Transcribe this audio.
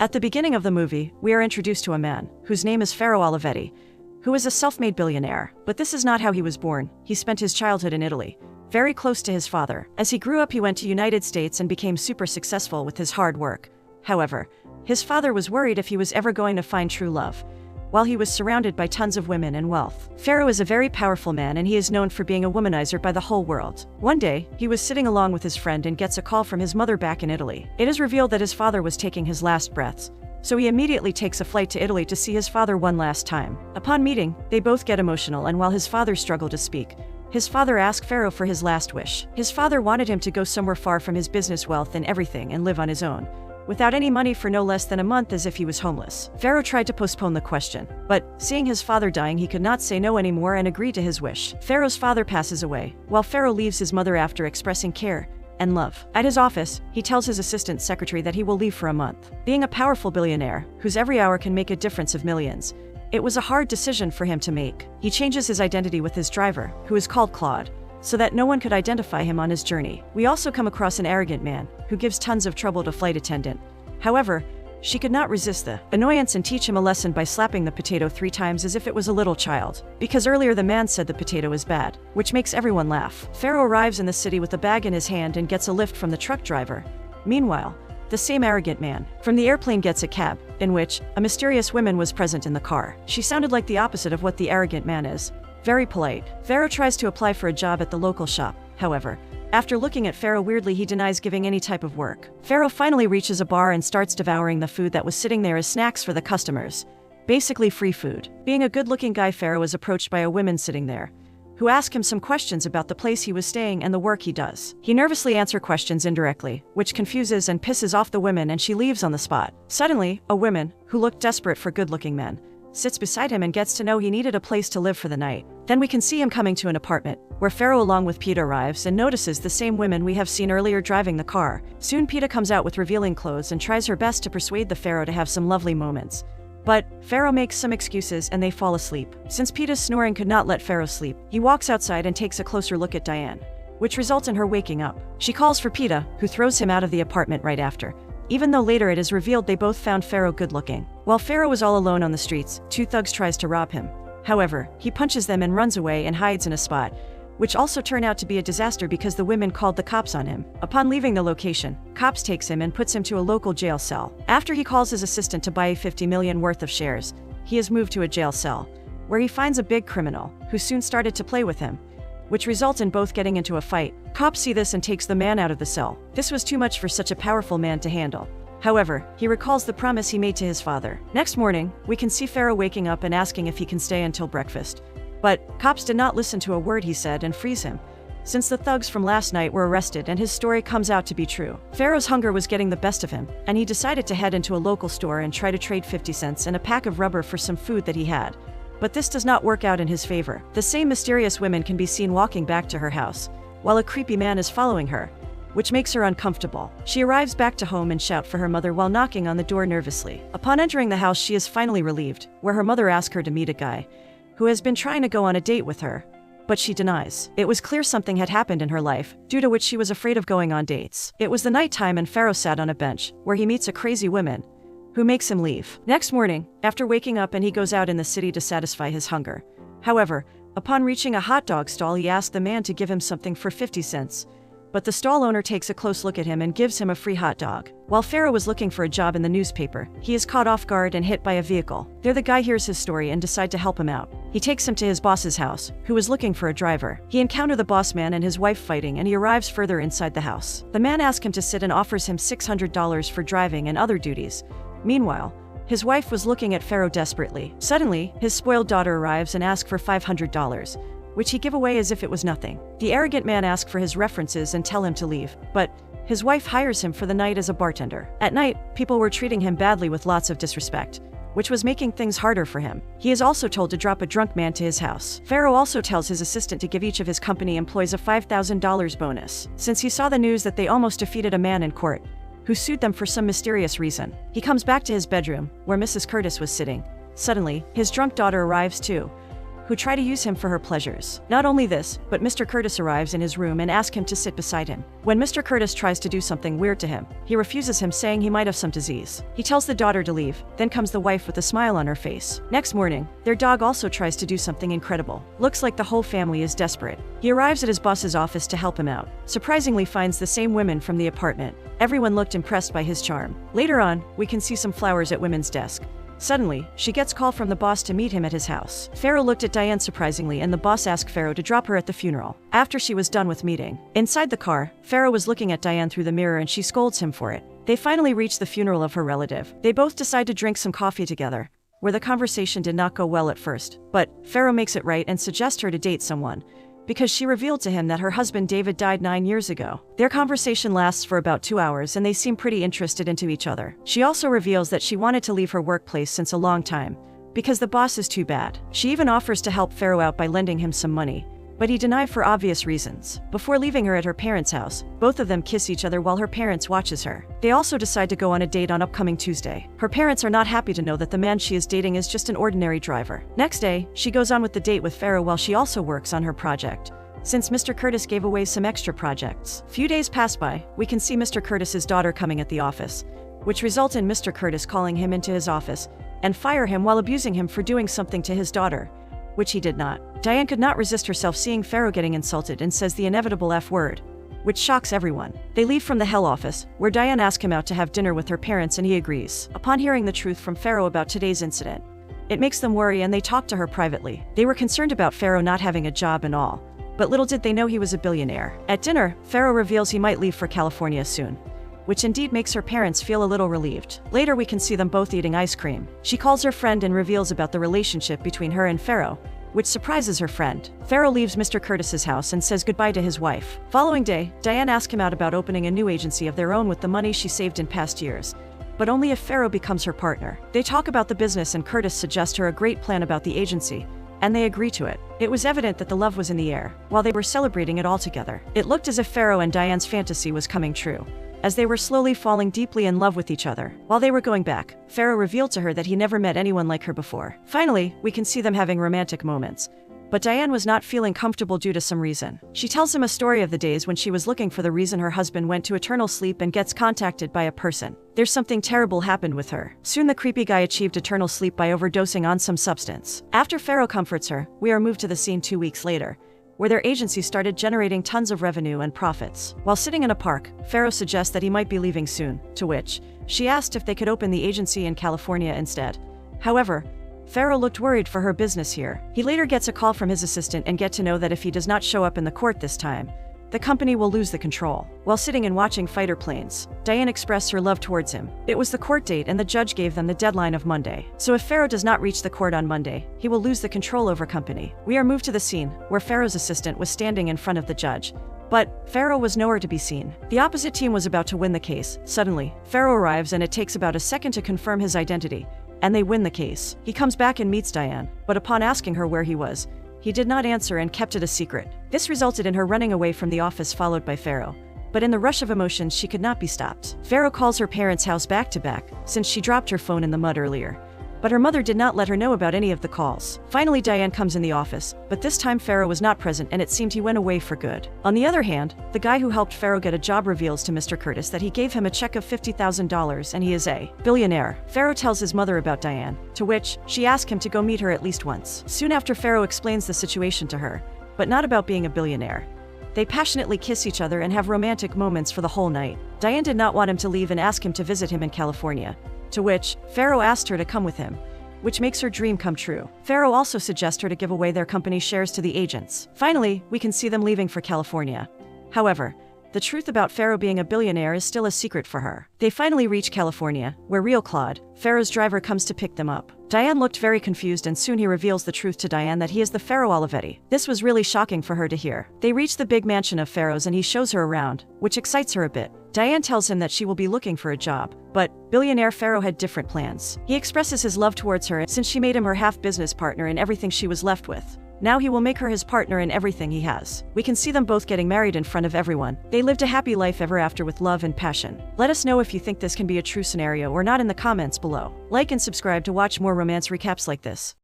At the beginning of the movie, we are introduced to a man, whose name is Pharaoh Olivetti, who is a self-made billionaire. But this is not how he was born. He spent his childhood in Italy, very close to his father. As he grew up, he went to United States and became super successful with his hard work. However, his father was worried if he was ever going to find true love, while he was surrounded by tons of women and wealth. Pharaoh is a very powerful man, and he is known for being a womanizer by the whole world. One day, he was sitting along with his friend and gets a call from his mother back in Italy. It is revealed that his father was taking his last breaths, so he immediately takes a flight to Italy to see his father one last time. Upon meeting, they both get emotional, and while his father struggled to speak, his father asked Pharaoh for his last wish. His father wanted him to go somewhere far from his business wealth and everything and live on his own, without any money for no less than a month, as if he was homeless. Pharaoh tried to postpone the question, but seeing his father dying, he could not say no anymore and agreed to his wish. Pharaoh's father passes away, while Pharaoh leaves his mother after expressing care and love. At his office, he tells his assistant secretary that he will leave for a month. Being a powerful billionaire, whose every hour can make a difference of millions, it was a hard decision for him to make. He changes his identity with his driver, who is called Claude, so that no one could identify him on his journey. We also come across an arrogant man, who gives tons of trouble to flight attendant. However, she could not resist the annoyance and teach him a lesson by slapping the potato 3 times as if it was a little child. Because earlier the man said the potato is bad, which makes everyone laugh. Pharaoh arrives in the city with a bag in his hand and gets a lift from the truck driver. Meanwhile, the same arrogant man from the airplane gets a cab, in which a mysterious woman was present in the car. She sounded like the opposite of what the arrogant man is. Very polite. Pharaoh tries to apply for a job at the local shop. However, after looking at Pharaoh weirdly, he denies giving any type of work. Pharaoh finally reaches a bar and starts devouring the food that was sitting there as snacks for the customers. Basically free food. Being a good-looking guy, Pharaoh is approached by a woman sitting there, who ask him some questions about the place he was staying and the work he does. He nervously answers questions indirectly, which confuses and pisses off the woman, and she leaves on the spot. Suddenly, a woman, who looked desperate for good-looking men, sits beside him and gets to know he needed a place to live for the night. Then we can see him coming to an apartment, where Pharaoh along with Peta arrives and notices the same women we have seen earlier driving the car. Soon Peta comes out with revealing clothes and tries her best to persuade the Pharaoh to have some lovely moments. But Pharaoh makes some excuses and they fall asleep. Since Peta's snoring could not let Pharaoh sleep, he walks outside and takes a closer look at Diane, which results in her waking up. She calls for Peta, who throws him out of the apartment right after, even though later it is revealed they both found Pharaoh good-looking. While Pharaoh was all alone on the streets, 2 thugs tries to rob him. However, he punches them and runs away and hides in a spot, which also turned out to be a disaster because the women called the cops on him. Upon leaving the location, cops takes him and puts him to a local jail cell. After he calls his assistant to buy 50 million worth of shares, he is moved to a jail cell, where he finds a big criminal, who soon started to play with him, which results in both getting into a fight. Cops see this and takes the man out of the cell. This was too much for such a powerful man to handle. However, he recalls the promise he made to his father. Next morning, we can see Pharaoh waking up and asking if he can stay until breakfast. But cops did not listen to a word he said and freeze him, since the thugs from last night were arrested and his story comes out to be true. Pharaoh's hunger was getting the best of him, and he decided to head into a local store and try to trade 50 cents and a pack of rubber for some food that he had. But this does not work out in his favor. The same mysterious woman can be seen walking back to her house, while a creepy man is following her, which makes her uncomfortable. She arrives back to home and shouts for her mother while knocking on the door nervously. Upon entering the house, she is finally relieved, where her mother asks her to meet a guy who has been trying to go on a date with her, but she denies. It was clear something had happened in her life, due to which she was afraid of going on dates. It was the nighttime and Pharaoh sat on a bench, where he meets a crazy woman, who makes him leave. Next morning, after waking up, and he goes out in the city to satisfy his hunger. However, upon reaching a hot dog stall, he asks the man to give him something for 50 cents. But the stall owner takes a close look at him and gives him a free hot dog. While Pharaoh was looking for a job in the newspaper, he is caught off guard and hit by a vehicle. There the guy hears his story and decides to help him out. He takes him to his boss's house, who is looking for a driver. He encounters the boss man and his wife fighting, and he arrives further inside the house. The man asks him to sit and offers him $600 for driving and other duties. Meanwhile, his wife was looking at Pharaoh desperately. Suddenly, his spoiled daughter arrives and asks for $500, which he give away as if it was nothing. The arrogant man asks for his references and tell him to leave, but his wife hires him for the night as a bartender. At night, people were treating him badly with lots of disrespect, which was making things harder for him. He is also told to drop a drunk man to his house. Pharaoh also tells his assistant to give each of his company employees a $5,000 bonus, since he saw the news that they almost defeated a man in court, who sued them for some mysterious reason. He comes back to his bedroom, where Mrs. Curtis was sitting. Suddenly, his drunk daughter arrives too, who try to use him for her pleasures. Not only this, but Mr. Curtis arrives in his room and asks him to sit beside him. When Mr. Curtis tries to do something weird to him, he refuses him, saying he might have some disease. He tells the daughter to leave, then comes the wife with a smile on her face. Next morning, their dog also tries to do something incredible. Looks like the whole family is desperate. He arrives at his boss's office to help him out. Surprisingly finds the same women from the apartment. Everyone looked impressed by his charm. Later on, we can see some flowers at women's desk. Suddenly, she gets call from the boss to meet him at his house. Pharaoh looked at Diane surprisingly, and the boss asked Pharaoh to drop her at the funeral. After she was done with meeting, inside the car, Pharaoh was looking at Diane through the mirror and she scolds him for it. They finally reach the funeral of her relative. They both decide to drink some coffee together, where the conversation did not go well at first. But Pharaoh makes it right and suggests her to date someone, because she revealed to him that her husband David died 9 years ago. Their conversation lasts for about 2 hours and they seem pretty interested into each other. She also reveals that she wanted to leave her workplace since a long time, because the boss is too bad. She even offers to help Pharaoh out by lending him some money, but he denied for obvious reasons. Before leaving her at her parents' house, both of them kiss each other while her parents watches her. They also decide to go on a date on upcoming Tuesday. Her parents are not happy to know that the man she is dating is just an ordinary driver. Next day, she goes on with the date with Pharaoh while she also works on her project, since Mr. Curtis gave away some extra projects. Few days pass by, we can see Mr. Curtis's daughter coming at the office, which result in Mr. Curtis calling him into his office and fire him while abusing him for doing something to his daughter, which he did not. Diane could not resist herself seeing Pharaoh getting insulted and says the inevitable F word, which shocks everyone. They leave from the hell office, where Diane asks him out to have dinner with her parents and he agrees. Upon hearing the truth from Pharaoh about today's incident, it makes them worry and they talk to her privately. They were concerned about Pharaoh not having a job and all, but little did they know he was a billionaire. At dinner, Pharaoh reveals he might leave for California soon, which indeed makes her parents feel a little relieved. Later we can see them both eating ice cream. She calls her friend and reveals about the relationship between her and Pharaoh, which surprises her friend. Pharaoh leaves Mr. Curtis's house and says goodbye to his wife. Following day, Diane asks him out about opening a new agency of their own with the money she saved in past years, but only if Pharaoh becomes her partner. They talk about the business and Curtis suggests her a great plan about the agency, and they agree to it. It was evident that the love was in the air. While they were celebrating it all together, it looked as if Pharaoh and Diane's fantasy was coming true, as they were slowly falling deeply in love with each other. While they were going back, Pharaoh revealed to her that he never met anyone like her before. Finally, we can see them having romantic moments, but Diane was not feeling comfortable due to some reason. She tells him a story of the days when she was looking for the reason her husband went to eternal sleep and gets contacted by a person. There's something terrible happened with her. Soon the creepy guy achieved eternal sleep by overdosing on some substance. After Pharaoh comforts her, we are moved to the scene 2 weeks later, where their agency started generating tons of revenue and profits. While sitting in a park, Pharaoh suggests that he might be leaving soon, to which she asked if they could open the agency in California instead. However, Pharaoh looked worried for her business here. He later gets a call from his assistant and get to know that if he does not show up in the court this time, the company will lose the control. While sitting and watching fighter planes, Diane expressed her love towards him. It was the court date and the judge gave them the deadline of Monday. So if Pharaoh does not reach the court on Monday, he will lose the control over company. We are moved to the scene, where Pharaoh's assistant was standing in front of the judge, but Pharaoh was nowhere to be seen. The opposite team was about to win the case. Suddenly, Pharaoh arrives and it takes about a second to confirm his identity, and they win the case. He comes back and meets Diane, but upon asking her where he was, he did not answer and kept it a secret. This resulted in her running away from the office followed by Pharaoh, but in the rush of emotions she could not be stopped. Pharaoh calls her parents' house back to back, since she dropped her phone in the mud earlier, but her mother did not let her know about any of the calls. Finally Diane comes in the office, but this time Pharaoh was not present and it seemed he went away for good. On the other hand, the guy who helped Pharaoh get a job reveals to Mr. Curtis that he gave him a check of $50,000 and he is a billionaire. Pharaoh tells his mother about Diane, to which she asks him to go meet her at least once. Soon after, Pharaoh explains the situation to her, but not about being a billionaire. They passionately kiss each other and have romantic moments for the whole night. Diane did not want him to leave and asked him to visit him in California, to which Pharaoh asked her to come with him, which makes her dream come true. Pharaoh also suggests her to give away their company shares to the agents. Finally, we can see them leaving for California. However, the truth about Pharaoh being a billionaire is still a secret for her. They finally reach California, where real Claude, Pharaoh's driver, comes to pick them up. Diane looked very confused and soon he reveals the truth to Diane that he is the Pharaoh Olivetti. This was really shocking for her to hear. They reach the big mansion of Pharaoh's and he shows her around, which excites her a bit. Diane tells him that she will be looking for a job, but billionaire Pharaoh had different plans. He expresses his love towards her since she made him her half-business partner in everything she was left with. Now he will make her his partner in everything he has. We can see them both getting married in front of everyone. They lived a happy life ever after with love and passion. Let us know if you think this can be a true scenario or not in the comments below. Like and subscribe to watch more romance recaps like this.